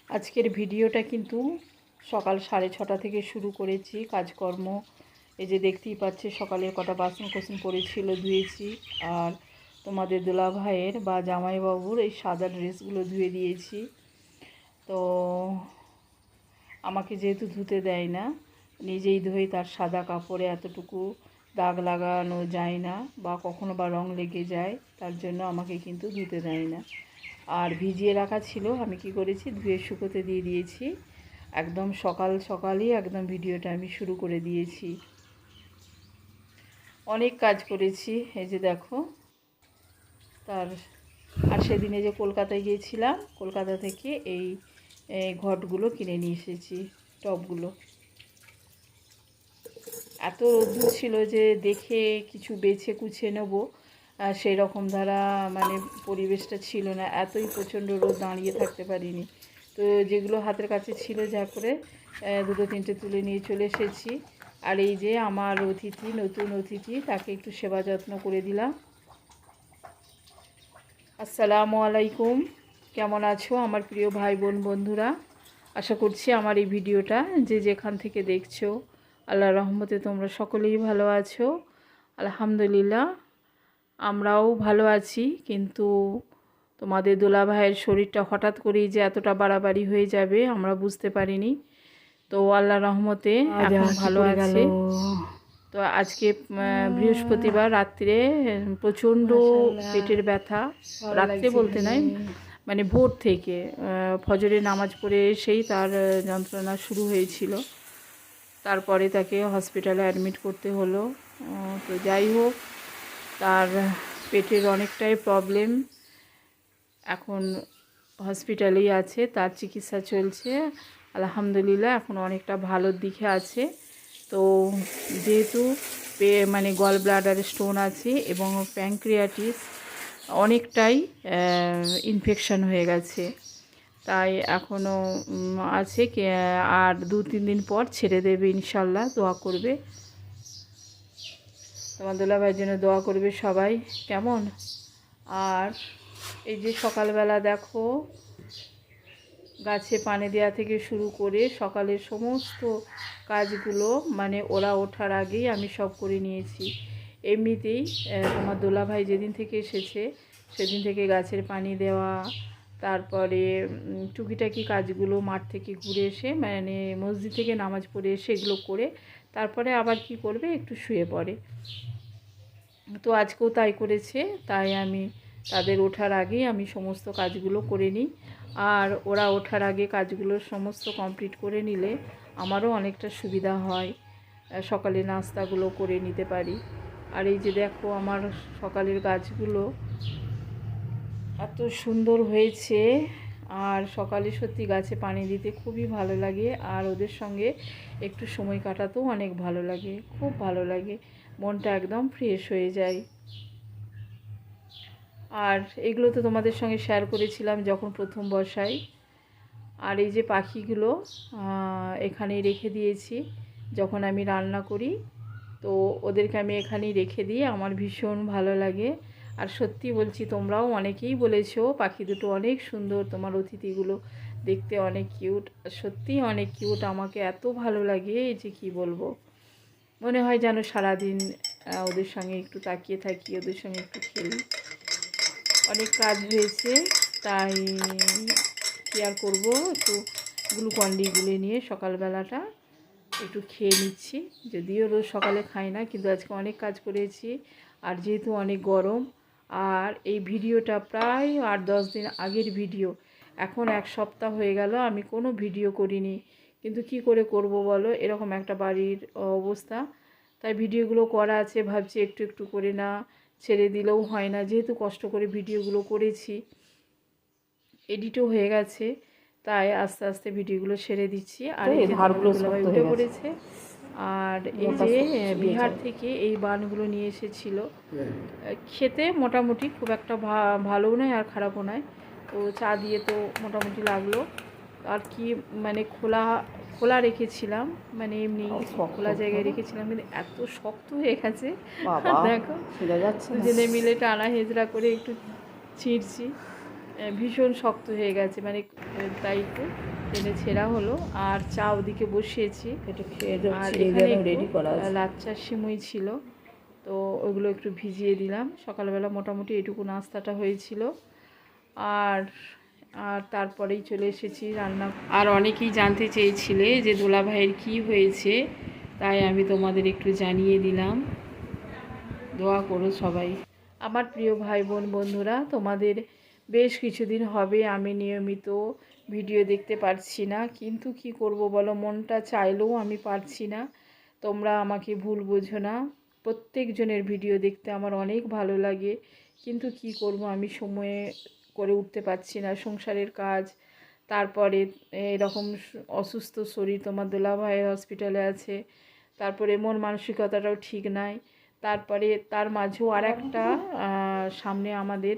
আজকের ভিডিওটা কিন্তু সকাল 6:30 থেকে শুরু করেছি কাজকর্ম। এই যে দেখতেই পাচ্ছে সকালে কটা বাসন কোসন পড়েছিল, ধুয়েছি। আর তোমাদের দোলা ভাইয়ের বা জামাইবাবুর এই সাদা ড্রেসগুলো ধুয়ে দিয়েছি। তো আমাকে যেহেতু ধুতে দেয় না, নিজেই ধুয়ে তার সাদা কাপড়ে এতটুকু দাগ লাগানো যায় না বা কখনো বা রং লেগে যায়, তার জন্য আমাকে কিন্তু ধুতে দেয় না। আর ভিজিয়ে রাখা ছিল, আমি কি করেছি, ধুয়ে শুকোতে দিয়ে দিয়েছি। একদম সকাল সকালই একদম ভিডিওটা আমি শুরু করে দিয়েছি। অনেক কাজ করেছি, এই যে দেখো। আর সেদিনে যে কলকাতায় গিয়েছিলাম, কলকাতা থেকে এই ঘটগুলো কিনে নিয়ে এসেছি, টবগুলো। এত রোদ্দুর ছিল যে দেখে কিছু বেছে কুছে নেব সেই রকম ধারা মানে পরিবেশটা ছিল না, এতই প্রচণ্ড রোদ, দাঁড়িয়ে থাকতে পারিনি। তো যেগুলো হাতের কাছে ছিল যা করে দুটো তিনটে তুলে নিয়ে চলে এসেছি। আর এই যে আমার অতিথি, নতুন অতিথি, তাকে একটু সেবা যত্ন করে দিলাম। আসসালামু আলাইকুম, কেমন আছো আমার প্রিয় ভাই বোন বন্ধুরা? আশা করছি আমার এই ভিডিওটা যে যেখান থেকে দেখছো, আল্লাহর রহমতে তোমরা সকলেই ভালো আছো। আলহামদুলিল্লাহ, আমরাও ভালো আছি। কিন্তু তোমাদের দোলা ভাইয়ের শরীরটা হঠাৎ করেই যে এতটা বাড়াবাড়ি হয়ে যাবে আমরা বুঝতে পারিনি। তো আল্লাহর রহমতে এখন ভালো আছে। তো আজকে বৃহস্পতিবার রাত্রে প্রচণ্ড পেটের ব্যথা, রাত্রে বলতে নাই, মানে ভোর থেকে ফজরের নামাজ পড়ে এসেই তার যন্ত্রণা শুরু হয়েছিল। তারপরে তাকে হসপিটালে অ্যাডমিট করতে হলো। তো যাই হোক, তার পেটের অনেকটাই প্রবলেম, এখন হসপিটালেই আছে, তার চিকিৎসা চলছে। আলহামদুলিল্লাহ এখন অনেকটা ভালোর দিকে আছে। তো যেহেতু মানে গল ব্লাডারে স্টোন আছে এবং প্যানক্রিয়াটিস অনেকটাই ইনফেকশন হয়ে গেছে, তাই এখনও আছে। আর 2-3 দিন পর ছেড়ে দেবে ইনশাল্লাহ, দোয়া করবে। তোমার দোলা ভাইয়ের জন্য দোয়া করবে সবাই, কেমন? আর এই যে সকালবেলা দেখো, গাছে পানি দেওয়া থেকে শুরু করে সকালের সমস্ত কাজগুলো মানে ওরা ওঠার আগেই আমি সব করে নিয়েছি। এমনিতেই তোমার দোলা ভাই যেদিন থেকে এসেছে সেদিন থেকে গাছের পানি দেওয়া, তারপরে টুকিটাকি কাজগুলো মাঠ থেকে ঘুরে এসে মানে মসজিদ থেকে নামাজ পড়ে এসে এগুলো করে তারপরে আবার কি করবে, একটু শুয়ে পড়ে। তো আজকেও তাই করেছে, তাই আমি তাদের ওঠার আগেই আমি সমস্ত কাজগুলো করে নিই। আর ওরা ওঠার আগে কাজগুলো সমস্ত কমপ্লিট করে নিলে আমারও অনেকটা সুবিধা হয়, সকালে নাস্তাগুলো করে নিতে পারি। আর এই যে দেখো আমার সকালের গাছগুলো এত সুন্দর হয়েছে। আর সকালে সত্যি গাছে পানি দিতে খুবই ভালো লাগে, আর ওদের সঙ্গে একটু সময় কাটাতেও অনেক ভালো লাগে, খুব ভালো লাগে, মনটা একদম ফ্রেশ হয়ে যায়। আর এগুলো তো তোমাদের সঙ্গে শেয়ার করেছিলাম যখন প্রথম বসাই। আর এই যে পাখিগুলো এখানেই রেখে দিয়েছি, যখন আমি রান্না করি তো ওদেরকে আমি এখানেই রেখে দিই, আমার ভীষণ ভালো লাগে। আর সত্যি বলছি, তোমরাও অনেকেই বলেছো পাখি দুটো অনেক সুন্দর, তোমার অতিথিগুলো দেখতে অনেক কিউট, সত্যিই অনেক কিউট। আমাকে এত ভালো লাগে যে কি বলবো, মনে হয় যেন সারাদিন ওদের সঙ্গে একটু তাকিয়ে থাকি, ওদের সঙ্গে একটু খেলি। অনেক কাজ হয়েছে, তাই কি আর করবো, একটু গ্লুকন-ডি গুলে নিয়ে সকালবেলাটা একটু খেয়ে নিচ্ছি। যদিও রোজ সকালে খাই না, কিন্তু আজকে অনেক কাজ করেছি। আর যেহেতু অনেক গরম, আর এই ভিডিওটা প্রায় 8-10 দিন আগের ভিডিও, এখন 1 সপ্তাহ হয়ে গেল আমি কোনো ভিডিও করিনি। কিন্তু কি করে করব বলো, এরকম একটা বাড়ির অবস্থা, তাই ভিডিওগুলো করা আছে, ভাবছি একটু একটু করে না ছেড়ে দিলেও হয় না। যেহেতু কষ্ট করে ভিডিওগুলো করেছি, এডিটও হয়ে গেছে, তাই আস্তে আস্তে ভিডিওগুলো ছেড়ে দিচ্ছি। আর এই যে সবাই উঠে পড়েছে। আর এই যে বিহার থেকে এই বানগুলো নিয়ে এসেছিল, খেতে মোটামুটি খুব একটা ভালোও নয় আর খারাপও নয়। তো চা দিয়ে তো মোটামুটি লাগলো। আর কি মানে খোলা খোলা রেখেছিলাম, মানে এমনি খোলা জায়গায় রেখেছিলাম, কিন্তু এত শক্ত হয়ে গেছে দেখো, দুজনে মিলে টানা হেজড়া করে একটু ছিঁড়ছি। ভীষণ শক্ত হয়ে গেছে, মানে তাই একটু টেনে ছেঁড়া হলো। আর চা ওদিকে বসিয়েছি, আর এখানে রেডি করা লাচ্চা সিমুই ছিল, তো ওইগুলো একটু ভিজিয়ে দিলাম। সকালবেলা মোটামুটি এটুকু নাস্তাটা হয়েছিল। আর আর তারপরেই চলে এসেছি রান্না। আর অনেকেই জানতে চেয়েছিলে যে দোলা ভাইয়ের কী হয়েছে, তাই আমি তোমাদের একটু জানিয়ে দিলাম। দোয়া করো সবাই। আমার প্রিয় ভাই বোন বন্ধুরা, তোমাদের বেশ কিছুদিন হবে আমি নিয়মিত ভিডিও দেখতে পারছি না, কিন্তু কি করব বলো, মনটা চাইলেও আমি পারছি না। তোমরা আমাকে ভুল বোঝো না, প্রত্যেকজনের ভিডিও দেখতে আমার অনেক ভালো লাগে, কিন্তু কি করব আমি সময়ে করে উঠতে পারছি না। সংসারের কাজ, তারপরে এরকম অসুস্থ শরীর, তোমার দোলা ভাইয়ের হসপিটালে আছে, তারপরে মন মানসিকতাটাও ঠিক নাই, তারপরে তার মাঝেও আর একটা সামনে আমাদের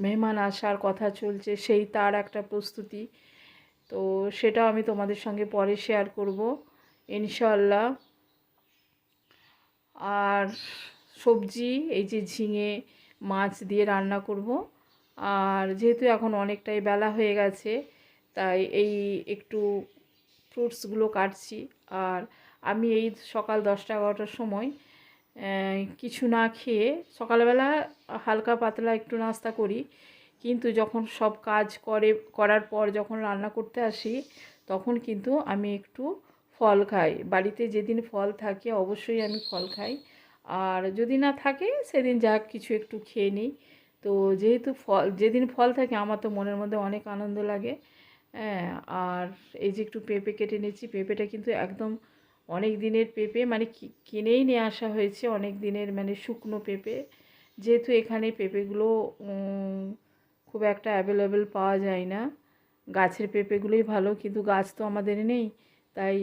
মেহমান আসার কথা চলছে, সেই তার একটা প্রস্তুতি। তো সেটাও আমি তোমাদের সঙ্গে পরে শেয়ার করব ইনশাল্লাহ। আর সবজি এই যে ঝিঙে মাছ দিয়ে রান্না করব। আর যেহেতু এখন অনেকটাই বেলা হয়ে গেছে, তাই এই একটু ফ্রুটসগুলো কাটছি। আর আমি এই সকাল 10টা-11টার সময় কিছু না খেয়ে সকালবেলা হালকা পাতলা একটু নাস্তা করি, কিন্তু যখন সব কাজ করার পর যখন রান্না করতে আসি, তখন কিন্তু আমি একটু ফল খাই। বাড়িতে যেদিন ফল থাকে অবশ্যই আমি ফল খাই, আর যদি না থাকে সেদিন যা কিছু একটু খেয়ে নিই। তো যেহেতু যেদিন ফল থাকে আমার তো মনের মধ্যে অনেক আনন্দ লাগে। হ্যাঁ, আর এই যে একটু পেঁপে কেটে নিচ্ছি, পেঁপেটা কিন্তু একদম অনেক দিনের পেঁপে, মানে কিনেই নিয়ে আসা হয়েছে অনেক দিনের, মানে শুকনো পেঁপে। যেহেতু এখানে পেঁপেগুলো খুব একটা অ্যাভেলেবেল পাওয়া যায় না, গাছের পেঁপেগুলোই ভালো, কিন্তু গাছ তো আমাদের নেই, তাই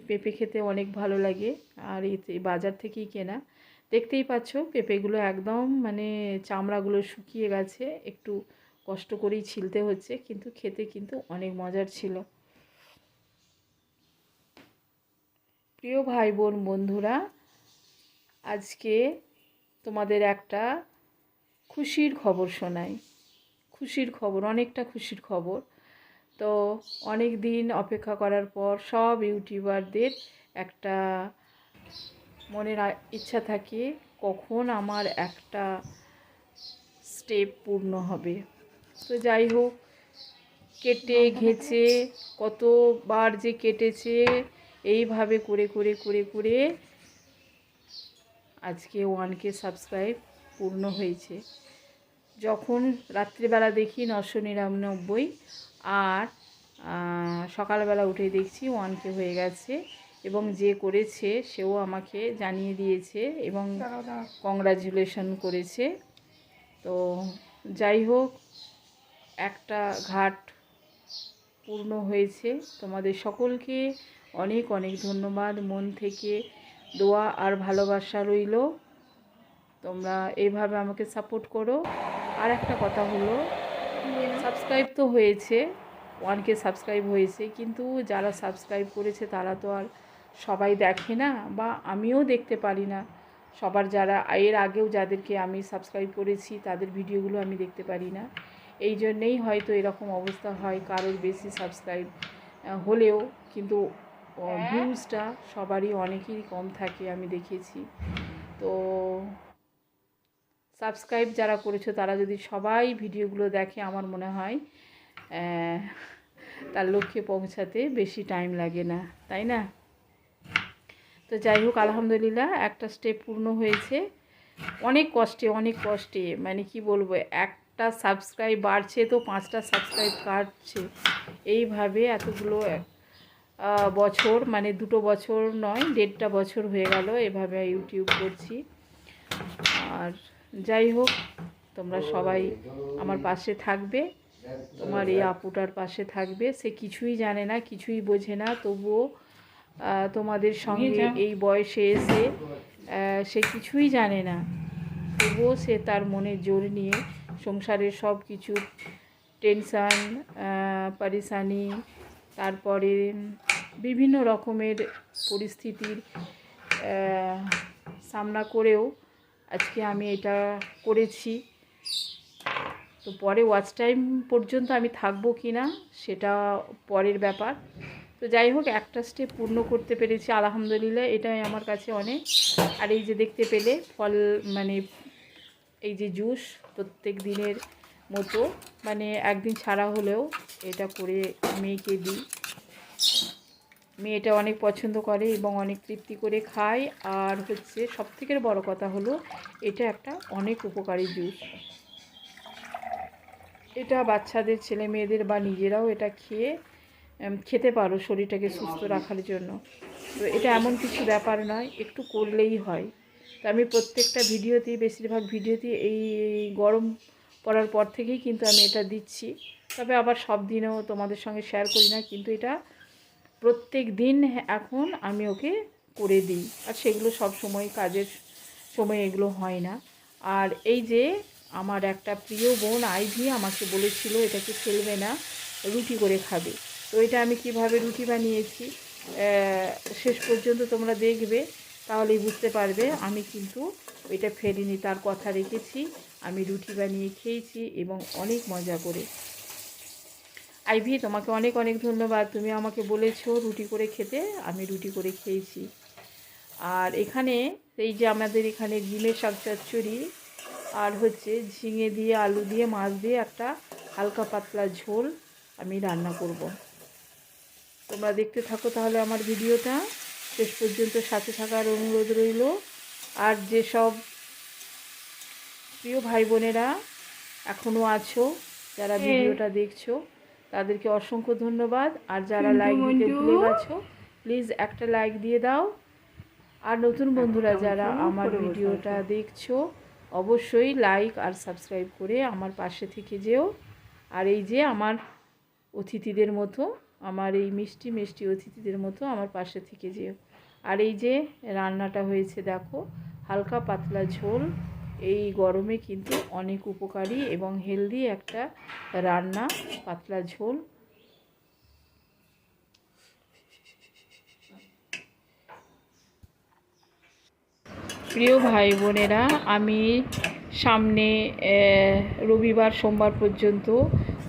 পেঁপে খেতে অনেক ভালো লাগে। আর এই বাজার থেকেই কেনা। দেখতেই পাচ্ছ পেঁপেগুলো একদম মানে চামড়াগুলো শুকিয়ে গেছে, একটু কষ্ট করেই ছিলতে হচ্ছে, কিন্তু খেতে কিন্তু অনেক মজার ছিল। প্রিয় ভাই বোন বন্ধুরা, আজকে তোমাদের একটা খুশির খবর শোনাই। খুশির খবর, অনেকটা খুশির খবর। তো অনেক দিন অপেক্ষা করার পর সব ইউটিউবারদের একটা মনের ইচ্ছা থাকে, কখন আমার একটা স্টেপ পূর্ণ হবে। তো যাই হোক, কেটে ঘেঁচে কতবার যে কেটেছে, এইভাবে করে করে করে করে আজকে 1K সাবস্ক্রাইব পূর্ণ হয়েছে। যখন রাত্রিবেলা দেখি 999, আর সকালবেলা উঠে দেখছি 1K হয়ে গেছে, এবং যে করেছে সেও আমাকে জানিয়ে দিয়েছে এবং কংগ্রাচুলেশন করেছে। তো যাই হোক, একটা ঘাট পূর্ণ হয়েছে। তোমাদের সকলকে অনেক অনেক ধন্যবাদ, মন থেকে দোয়া আর ভালোবাসা রইল। তোমরা এইভাবে আমাকে সাপোর্ট করো। আর একটা কথা হলো, সাবস্ক্রাইব তো হয়েছে, 1K সাবস্ক্রাইব হয়েছে, কিন্তু যারা সাবস্ক্রাইব করেছে তারা তো আর সবাই দেখে না, বা আমিও দেখতে পারি না সবার। যারা এর আগেও যাদেরকে আমি সাবস্ক্রাইব করেছি তাদের ভিডিওগুলো আমি দেখতে পারি না। এই জন্যেই হয়তো এরকম অবস্থা হয়, কারোর বেশি সাবস্ক্রাইব হলেও কিন্তু ভিউজটা সবারই অনেকেরই কম থাকে, আমি দেখেছি। তো সাবস্ক্রাইব যারা করেছো তারা যদি সবাই ভিডিওগুলো দেখে, আমার মনে হয় তার লক্ষ্যে পৌঁছাতে বেশি টাইম লাগে না, তাই না? তো যাই হোক, আলহামদুলিল্লাহ একটা স্টেপ পূর্ণ হয়েছে। অনেক কষ্টে, মানে কি বলবো, একটা সাবস্ক্রাইব বাড়ছে তো 5টা সাবস্ক্রাইব কাটছে, এইভাবে এতগুলো বছর, মানে 2 বছর নয় 1.5টা বছর হয়ে গেল এভাবে ইউটিউব করছি। আর যাই হোক, তোমরা সবাই আমার পাশে থাকবে, তোমার এই আপুটার পাশে থাকবে। সে কিছুই জানে না, কিছুই বোঝে না, তবুও তোমাদের সঙ্গে এই বয়সে এসে সে কিছুই জানে না, তবুও সে তার মনে জোর নিয়ে সংসারের সব কিছু টেনশান, পারিশানি, তারপরে বিভিন্ন রকমের পরিস্থিতির সামনা করেও আজকে আমি এটা করেছি। তো পরে ওয়াচ টাইম পর্যন্ত আমি থাকবো কি না সেটা পরের ব্যাপার। তো যাই হোক, একটা স্টেপ পূর্ণ করতে পেরেছি আলহামদুলিল্লাহ, এটাই আমার কাছে অনেক। আর এই যে দেখতে পেলে ফল, মানে এই যে জুস প্রত্যেক দিনের মতো, মানে একদিন ছাড়া হলেও এটা করে মেয়েকে দিই। মেয়েটা অনেক পছন্দ করে এবং অনেক তৃপ্তি করে খায়। আর হচ্ছে সবথেকে বড় কথা হলো এটা একটা অনেক উপকারী জুস। এটা বাচ্চাদের, ছেলে মেয়েদের বা নিজেরাও এটা খেতে পারো শরীরটাকে সুস্থ রাখার জন্য। তো এটা এমন কিছু ব্যাপার নয়, একটু করলেই হয়। তো আমি প্রত্যেকটা ভিডিওতেই, বেশিরভাগ ভিডিওতেই এই গরম পড়ার পর থেকেই কিন্তু আমি এটা দিচ্ছি। তবে আবার সব দিনেও তোমাদের সঙ্গে শেয়ার করি না, কিন্তু এটা প্রত্যেক দিন এখন আমি ওকে করে দিই। আর সেগুলো সব সময়, কাজের সময় এগুলো হয় না। আর এই যে আমার একটা প্রিয় বোন আইভি আমাকে বলেছিল এটাকে ফেলবে না, রুটি করে খাবে। তো এটা আমি কিভাবে রুটি বানিয়েছি শেষ পর্যন্ত তোমরা দেখবে, তাহলেই বুঝতে পারবে। আমি কিন্তু এটা ফেলিনি, তার কথা রেখেছি। আমি রুটি বানিয়ে খেয়েছি এবং অনেক মজা করে। আইভি, তোমাকে অনেক অনেক ধন্যবাদ। তুমি আমাকে বলেছো রুটি করে খেতে, আমি রুটি করে খেয়েছি। আর এখানে এই যে আমাদের এখানে ডিমের শাক চচ্চড়ি আর হচ্ছে ঝিঙে দিয়ে, আলু দিয়ে, মাছ দিয়ে একটা হালকা পাতলা ঝোল আমি রান্না করব। তোমরা দেখতে থাকো তাহলে আমার ভিডিওটা, শেষ পর্যন্ত সাথে থাকার অনুরোধ রইল। আর যেসব প্রিয় ভাই বোনেরা এখনও আছো, যারা ভিডিওটা দেখছো, তাদেরকে অসংখ্য ধন্যবাদ। আর যারা লাইক দিতে ভুলে গেছো, প্লিজ একটা লাইক দিয়ে দাও। আর নতুন বন্ধুরা যারা আমার ভিডিওটা দেখছো, অবশ্যই লাইক আর সাবস্ক্রাইব করে আমার পাশে থেকে যেও। আর এই যে আমার অতিথিদের মতো, আমার এই মিষ্টি মিষ্টি অতিথিদের মতো আমার পাশে থেকে যেও। আর এই যে রান্নাটা হয়েছে দেখো, হালকা পাতলা ঝোল। এই গরমে কিন্তু অনেক উপকারী এবং হেলদি একটা রান্না, পাতলা ঝোল। প্রিয় ভাই বোনেরা, আমি সামনে রবিবার সোমবার পর্যন্ত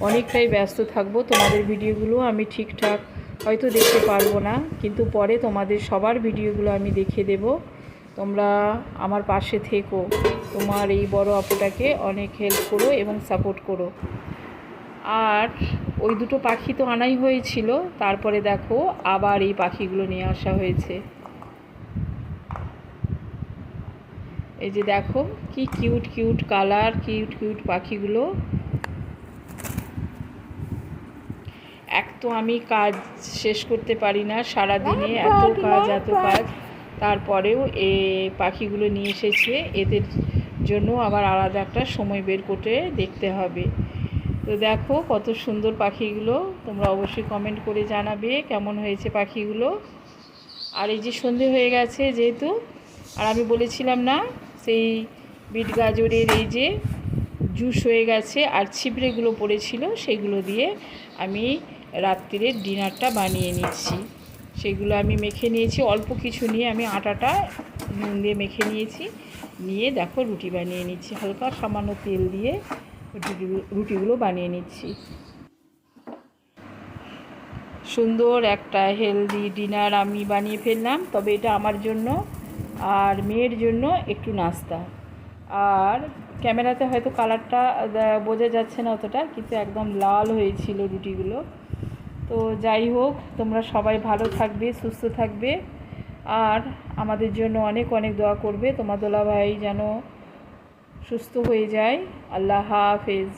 অনেকটাই ব্যস্ত থাকবো। তোমাদের ভিডিওগুলো আমি ঠিকঠাক হয়তো দেখতে পারবো না, কিন্তু পরে তোমাদের সবার ভিডিওগুলো আমি দেখিয়ে দেব। তোমরা আমার পাশে থেকো, তোমার এই বড় আপুটাকে অনেক হেল্প করো এবং সাপোর্ট করো। আর ওই দুটো পাখি তো আনাই হয়েছিল, তারপরে দেখো আবার এই পাখিগুলো নিয়ে আসা হয়েছে। এই যে দেখো কি cute cute colour, cute cute পাখিগুলো। এক তো আমি কাজ শেষ করতে পারি না সারাদিনে, এত কাজ, তারপরেও এই পাখিগুলো নিয়ে এসেছে, এদের জন্য আবার আলাদা একটা সময় বের করে দেখতে হবে। তো দেখো কত সুন্দর পাখিগুলো, তোমরা অবশ্যই কমেন্ট করে জানাবে কেমন হয়েছে পাখিগুলো। আর এই যে সন্ধে হয়ে গেছে যেহেতু, আর আমি বলেছিলাম না সেই বিট গাজরের এই যে জুস হয়ে গেছে আর ছিবড়েগুলো পড়েছিল, সেগুলো দিয়ে আমি রাত্রিরের ডিনারটা বানিয়ে নিচ্ছি। সেগুলো আমি মেখে নিয়েছি, অল্প কিছু নিয়ে আমি আটাটা নুন দিয়ে মেখে নিয়েছি, নিয়ে দেখো রুটি বানিয়ে নিচ্ছি, হালকা সামান্য তেল দিয়ে রুটিগুলো বানিয়ে নিচ্ছি। সুন্দর একটা হেলদি ডিনার আমি বানিয়ে ফেললাম। তবে এটা আমার জন্য আর মেয়ের জন্য একটু নাস্তা। আর ক্যামেরাতে হয়তো কালারটা বোঝা যাচ্ছে না অতটা, কিন্তু একদম লাল হয়েছিল রুটিগুলো। তো যাই হোক, তোমরা সবাই ভালো থাকবে, সুস্থ থাকবে, আর আমাদের জন্য অনেক অনেক দোয়া করবে। তোমার দুলাভাই যেন সুস্থ হয়ে যায়। আল্লাহ হাফেজ।